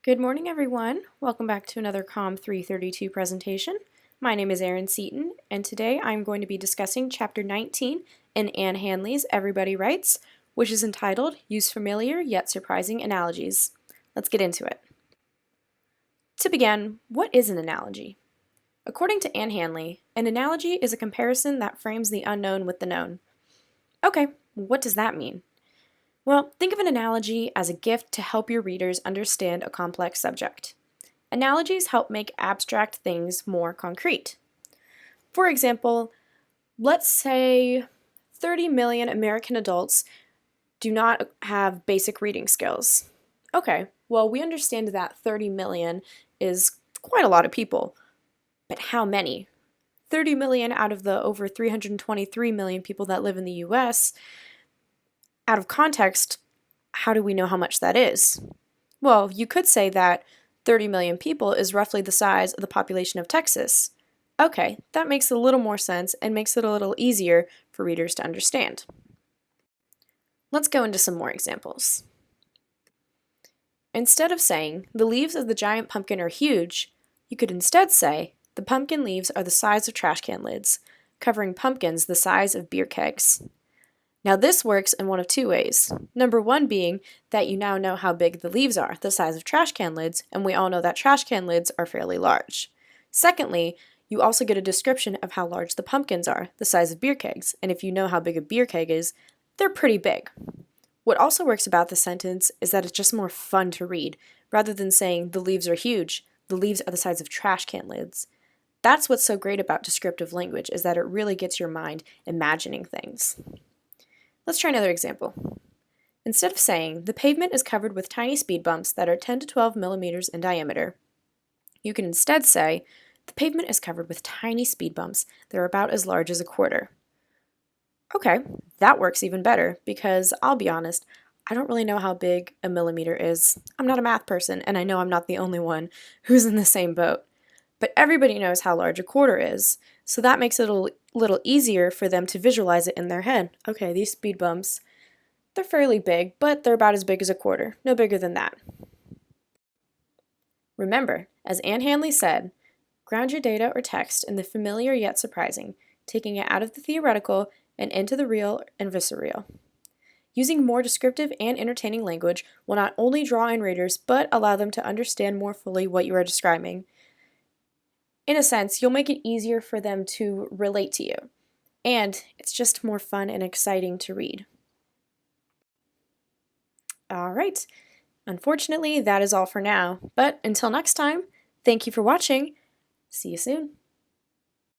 Good morning, everyone. Welcome back to another COM 332 presentation. My name is Erin Seaton, and today I'm going to be discussing Chapter 19 in Ann Handley's Everybody Writes, which is entitled Use Familiar Yet Surprising Analogies. Let's get into it. To begin, what is an analogy? According to Ann Handley, an analogy is a comparison that frames the unknown with the known. Okay, what does that mean? Well, think of an analogy as a gift to help your readers understand a complex subject. Analogies help make abstract things more concrete. For example, let's say 30 million American adults do not have basic reading skills. Okay, well, we understand that 30 million is quite a lot of people, but how many? 30 million out of the over 323 million people that live in the US, out of context, how do we know how much that is? Well, you could say that 30 million people is roughly the size of the population of Texas. Okay, that makes a little more sense and makes it a little easier for readers to understand. Let's go into some more examples. Instead of saying, the leaves of the giant pumpkin are huge, you could instead say, the pumpkin leaves are the size of trash can lids, covering pumpkins the size of beer kegs. Now this works in one of two ways. Number one being that you now know how big the leaves are, the size of trash can lids, and we all know that trash can lids are fairly large. Secondly, you also get a description of how large the pumpkins are, the size of beer kegs, and if you know how big a beer keg is, they're pretty big. What also works about the sentence is that it's just more fun to read, rather than saying the leaves are huge, the leaves are the size of trash can lids. That's what's so great about descriptive language, is that it really gets your mind imagining things. Let's try another example. Instead of saying, the pavement is covered with tiny speed bumps that are 10 to 12 millimeters in diameter, you can instead say, the pavement is covered with tiny speed bumps that are about as large as a quarter. Okay, that works even better because, I'll be honest, I don't really know how big a millimeter is. I'm not a math person, and I know I'm not the only one who's in the same boat. But everybody knows how large a quarter is, so that makes it a little easier for them to visualize it in their head. Okay, these speed bumps, they're fairly big, but they're about as big as a quarter, no bigger than that. Remember, as Ann Handley said, ground your data or text in the familiar yet surprising, taking it out of the theoretical and into the real and visceral. Using more descriptive and entertaining language will not only draw in readers, but allow them to understand more fully what you are describing. In a sense, you'll make it easier for them to relate to you, and it's just more fun and exciting to read. All right, unfortunately, that is all for now, but until next time, thank you for watching. See you soon.